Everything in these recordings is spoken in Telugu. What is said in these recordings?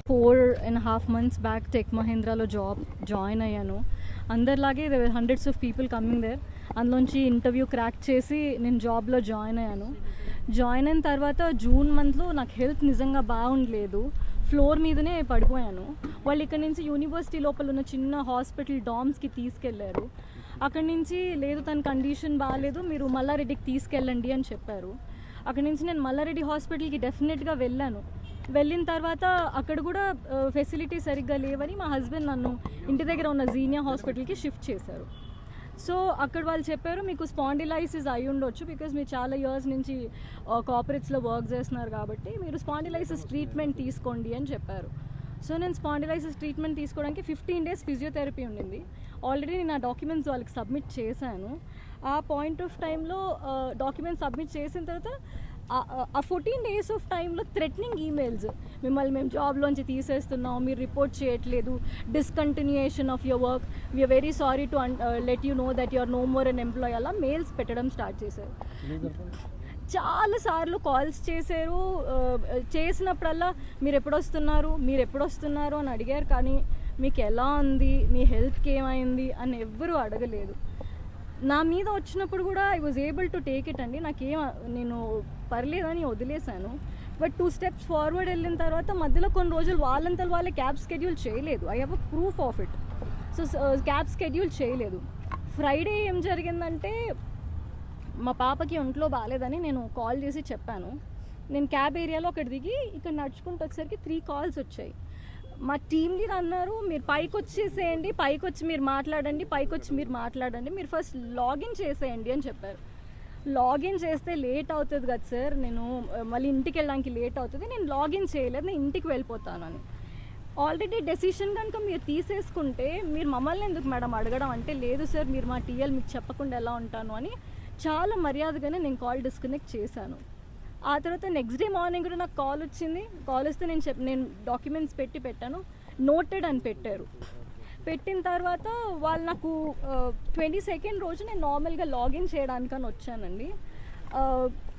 4.5 months బ్యాక్ టెక్ మహీంద్రాలో జాయిన్ అయ్యాను. అందరిలాగే hundreds of people coming there. అందులోంచి ఇంటర్వ్యూ క్రాక్ చేసి నేను జాబ్లో జాయిన్ అయ్యాను. జాయిన్ అయిన తర్వాత జూన్ మంత్లో నాకు హెల్త్ నిజంగా బాగుండలేదు. ఫ్లోర్ మీదనే పడిపోయాను. వాళ్ళు ఇక్కడ నుంచి యూనివర్సిటీ లోపల ఉన్న చిన్న హాస్పిటల్ డామ్స్కి తీసుకెళ్లారు. అక్కడి నుంచి లేదు తన కండిషన్ బాగాలేదు, మీరు మల్లారెడ్డికి తీసుకెళ్ళండి అని చెప్పారు. అక్కడి నుంచి నేను మల్లారెడ్డి హాస్పిటల్కి డెఫినెట్గా వెళ్ళాను. వెళ్ళిన తర్వాత అక్కడ కూడా ఫెసిలిటీ సరిగ్గా లేవని మా హస్బెండ్ నన్ను ఇంటి దగ్గర ఉన్న జీనియా హాస్పిటల్కి షిఫ్ట్ చేశారు. సో అక్కడ వాళ్ళు చెప్పారు మీకు స్పాండిలైసిస్ అయి ఉండొచ్చు, బికాజ్ మీరు చాలా ఇయర్స్ నుంచి కార్పొరేట్స్లో వర్క్ చేస్తున్నారు కాబట్టి మీరు స్పాండిలైసిస్ ట్రీట్మెంట్ తీసుకోండి అని చెప్పారు. సో నేను స్పాండిలైసిస్ ట్రీట్మెంట్ తీసుకోవడానికి 15 days ఫిజియోథెరపీ ఉండింది. ఆల్రెడీ నేను ఆ డాక్యుమెంట్స్ వాళ్ళకి సబ్మిట్ చేశాను. ఆ పాయింట్ ఆఫ్ టైంలో డాక్యుమెంట్స్ సబ్మిట్ చేసిన తర్వాత ఆ 14 days ఆఫ్ టైంలో థ్రెటనింగ్ ఈమెయిల్స్, మిమ్మల్ని మేము జాబ్లోంచి తీసేస్తున్నాం, మీరు రిపోర్ట్ చేయట్లేదు, discontinuation of your work, we are very sorry to let you know that your no more an employee, అలా మెయిల్స్ పెట్టడం స్టార్ట్ చేశారు. చాలాసార్లు కాల్స్ చేశారు. చేసినప్పుడల్లా మీరు ఎప్పుడొస్తున్నారు అని అడిగారు. కానీ మీకు ఎలా ఉంది, మీ హెల్త్కి ఏమైంది అని ఎవ్వరూ అడగలేదు. నా మీద వచ్చినప్పుడు కూడా I was able to take it అండి. నేను పర్లేదని వదిలేశాను. బట్ 2 steps ఫార్వర్డ్ వెళ్ళిన తర్వాత మధ్యలో కొన్ని రోజులు వాళ్ళంతలో వాళ్ళే క్యాబ్ స్కెడ్యూల్ చేయలేదు. I have a proof of it. So cab schedule చేయలేదు. ఫ్రైడే ఏం జరిగిందంటే మా పాపకి ఒంట్లో బాగాలేదని నేను కాల్ చేసి చెప్పాను. నేను క్యాబ్ ఏరియాలో అక్కడ దిగి ఇక్కడ నడుచుకుంటూ వచ్చేసరికి 3 calls వచ్చాయి. మా టీమ్ లీడర్ అన్నారు మీరు పైకి వచ్చేసేయండి, పైకి వచ్చి మీరు మాట్లాడండి, మీరు ఫస్ట్ లాగిన్ చేసేయండి అని చెప్పారు. లాగిన్ చేస్తే లేట్ అవుతుంది కదా సార్, నేను మళ్ళీ ఇంటికి వెళ్ళడానికి లేట్ అవుతుంది, నేను లాగిన్ చేయలేదు, నేను ఇంటికి వెళ్ళిపోతాను అని. ఆల్రెడీ డెసిషన్ కనుక మీరు తీసేసుకుంటే మీరు మమ్మల్ని ఎందుకు మేడం అడగడం అంటే, లేదు సార్ మీరు మా టీఎల్, మీకు చెప్పకుండా ఎలా ఉంటాను అని చాలా మర్యాదగానే నేను కాల్ డిస్కనెక్ట్ చేశాను. ఆ తర్వాత నెక్స్ట్ డే మార్నింగ్ కూడా నాకు కాల్ వచ్చింది. కాల్ వస్తే నేను డాక్యుమెంట్స్ పెట్టాను, నోటెడ్ అని పెట్టారు. పెట్టిన తర్వాత వాళ్ళు నాకు 22nd రోజు నేను నార్మల్గా లాగిన్ చేయడానికని వచ్చానండి.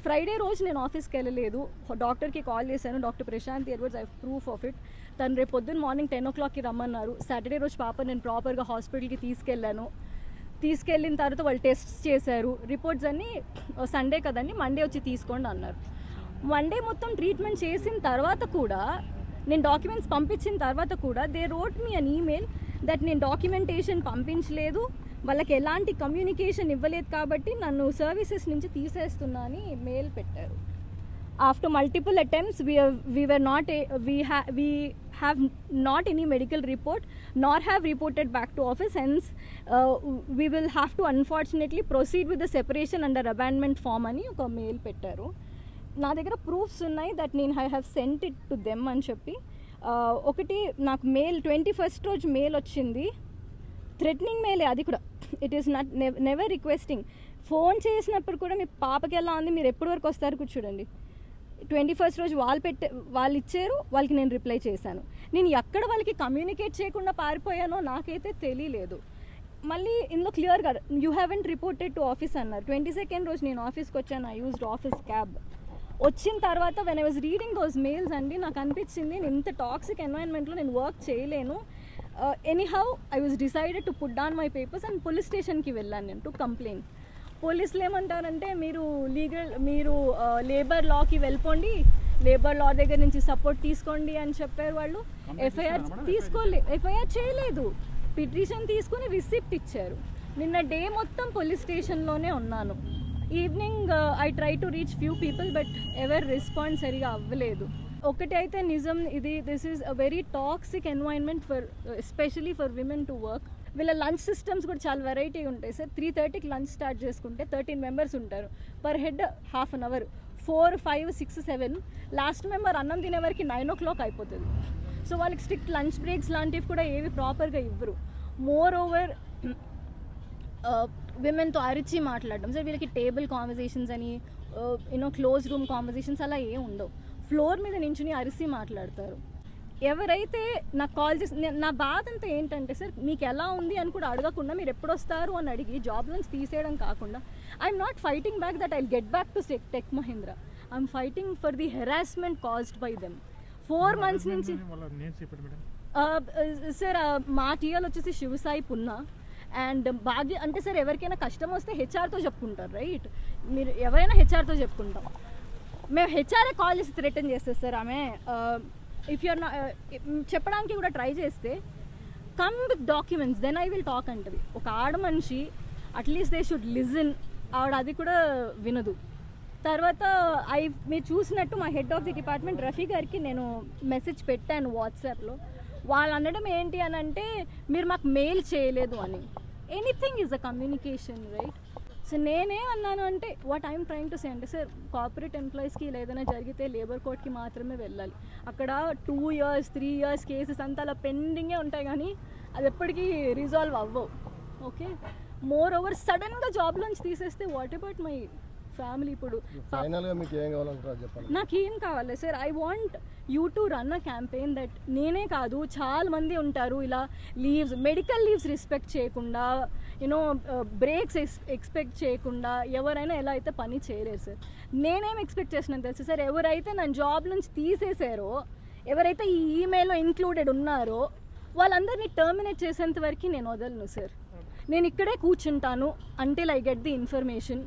ఫ్రైడే రోజు నేను ఆఫీస్కి వెళ్ళలేదు. డాక్టర్కి కాల్ చేశాను, doctor Prashant Edwards, I proof of it. తను రేపు పొద్దున్న మార్నింగ్ 10 o'clockకి రమ్మన్నారు. సాటర్డే రోజు పాప నేను ప్రాపర్గా హాస్పిటల్కి తీసుకెళ్ళిన తర్వాత వాళ్ళు టెస్ట్స్ చేశారు. రిపోర్ట్స్ అన్నీ సండే కదండి, మండే వచ్చి తీసుకోండి అన్నారు. మండే మొత్తం ట్రీట్మెంట్ చేసిన తర్వాత కూడా, నేను డాక్యుమెంట్స్ పంపించిన తర్వాత కూడా they wrote me an email that నేను డాక్యుమెంటేషన్ పంపించలేదు, వాళ్ళకి ఎలాంటి కమ్యూనికేషన్ ఇవ్వలేదు కాబట్టి నన్ను సర్వీసెస్ నుంచి తీసేస్తున్నా అని మెయిల్ పెట్టారు. After multiple attempts, we have not any medical report, nor have reported back to office. Hence, we will have to unfortunately proceed with the separation under abandonment form అని ఒక మెయిల్ పెట్టారు. నా దగ్గర ప్రూఫ్స్ ఉన్నాయి దట్ నేను I have sent it to them అని చెప్పి. ఒకటి నాకు మెయిల్ 21st రోజు మెయిల్ వచ్చింది, థ్రెటనింగ్ మెయిలే అది కూడా. It is not never requesting. Phone చేసినప్పుడు కూడా మీ పాపకి ఎలా ఉంది, మీరు ఎప్పటి వరకు వస్తారు కూర్చోండి. 21st రోజు వాళ్ళు ఇచ్చారు, వాళ్ళకి నేను రిప్లై చేశాను. నేను ఎక్కడ వాళ్ళకి కమ్యూనికేట్ చేయకుండా పారిపోయానో నాకైతే తెలియలేదు. మళ్ళీ ఇందులో క్లియర్గా you haven't reported to office అన్నారు. 22nd రోజు నేను ఆఫీస్కి వచ్చాను. I used office cab. వచ్చిన తర్వాత when I was reading those mails అండి, నాకు అనిపించింది నేను ఇంత టాక్సిక్ ఎన్వైరన్మెంట్లో నేను వర్క్ చేయలేను. Anyhow I was decided to put down my papers and police స్టేషన్కి వెళ్ళాను నేను టు కంప్లైంట్. పోలీసులు ఏమంటారంటే మీరు లేబర్ లాకి వెళ్ళిపోండి, లేబర్ లా దగ్గర నుంచి సపోర్ట్ తీసుకోండి అని చెప్పారు. వాళ్ళు ఎఫ్ఐఆర్ చేయలేదు, పిటిషన్ తీసుకుని రిసిప్ట్ ఇచ్చారు. నిన్న డే మొత్తం పోలీస్ స్టేషన్లోనే ఉన్నాను. Evening I try to reach few people but ever respond సరిగా అవ్వలేదు. ఒకటి అయితే నిజం, this is a very toxic environment especially for women to work. వీళ్ళ లంచ్ సిస్టమ్స్ కూడా చాలా వెరైటీ ఉంటాయి సార్. 3:30కి లంచ్ స్టార్ట్ చేసుకుంటే 13 members ఉంటారు. Per head ½ an hour, 4, 5, 6, 7. Last member అన్నం తినే వరకు 9 o'clock అయిపోతుంది. సో వాళ్ళకి స్ట్రిక్ట్ లంచ్ బ్రేక్స్ లాంటివి కూడా ఏవి ప్రాపర్గా ఇవ్వరు. మోర్ ఓవర్ విమెన్తో అరిచి మాట్లాడడం సార్. వీళ్ళకి టేబుల్ కాన్వర్జేషన్స్ అని క్లోజ్ రూమ్ కాన్వర్జేషన్స్ అలా ఏం ఉండవు. ఫ్లోర్ మీద నించుని అరిసి మాట్లాడతారు. ఎవరైతే నాకు కాల్ చేసి, నా బాధ అంతా ఏంటంటే సార్, మీకు ఎలా ఉంది అని కూడా అడగకుండా మీరు ఎప్పుడు వస్తారు అని అడిగి జాబ్ నుంచి తీసేయడం కాకుండా, I'm not fighting back that I get back to tech Mahindra. I'm fighting for the harassment caused by them. 4 months నుంచి సార్ మా టీఎల్ వచ్చేసి శివసాయి పున్నా అండ్ భాగ్య అంటే సార్ ఎవరికైనా కష్టం వస్తే హెచ్ఆర్తో చెప్పుకుంటారు రైట్, మీరు ఎవరైనా హెచ్ఆర్తో చెప్పుకుంటాం. మేము హెచ్ఆర్ఏ కాల్ చేసి థ్రెటన్ చేస్తారు సార్. ఆమె ఇఫ్ యూఆర్ చెప్పడానికి కూడా ట్రై చేస్తే come with documents then I will talk అంటది. ఒక ఆడ మనిషి అట్లీస్ట్ దే షుడ్ లిజన్, ఆవిడ అది కూడా వినదు. తర్వాత మీరు చూసినట్టు మా head of the department Rafi గారికి నేను మెసేజ్ పెట్టాను వాట్సాప్లో. వాళ్ళు అనడం ఏంటి అని అంటే మీరు మాకు మెయిల్ చేయలేదు అని. Anything is a communication right. So నేనేమన్నాను అంటే what I'm trying to say అంటే సార్ కార్పొరేట్ ఎంప్లాయీస్కి ఏదైనా జరిగితే లేబర్ కోర్ట్కి మాత్రమే వెళ్ళాలి. అక్కడ 2 years 3 years కేసెస్ అంతా అలా పెండింగే ఉంటాయి కానీ అది ఎప్పటికీ రిజాల్వ్ అవ్వవు. ఓకే, మోర్ ఓవర్ సడన్గా జాబ్లోంచి తీసేస్తే వాట్ అబౌట్ మై ఫ్యామిలీ? ఇప్పుడు నాకేం కావాలి sir, I want you to run a campaign that నేనే కాదు చాలా మంది ఉంటారు ఇలా లీవ్స్, మెడికల్ లీవ్స్ రెస్పెక్ట్ చేయకుండా, యూనో బ్రేక్స్ ఎక్స్పెక్ట్ చేయకుండా ఎవరైనా ఎలా అయితే పని చేయలేరు సార్. నేనేం ఎక్స్పెక్ట్ చేసినాను తెలుసు సార్, ఎవరైతే నన్ను జాబ్ నుంచి తీసేసారో, ఎవరైతే ఈ ఈమెయిల్లో ఇంక్లూడెడ్ ఉన్నారో వాళ్ళందరినీ టర్మినేట్ చేసేంత వరకు నేను వదలను సార్. నేను ఇక్కడే కూర్చుంటాను until I get the information.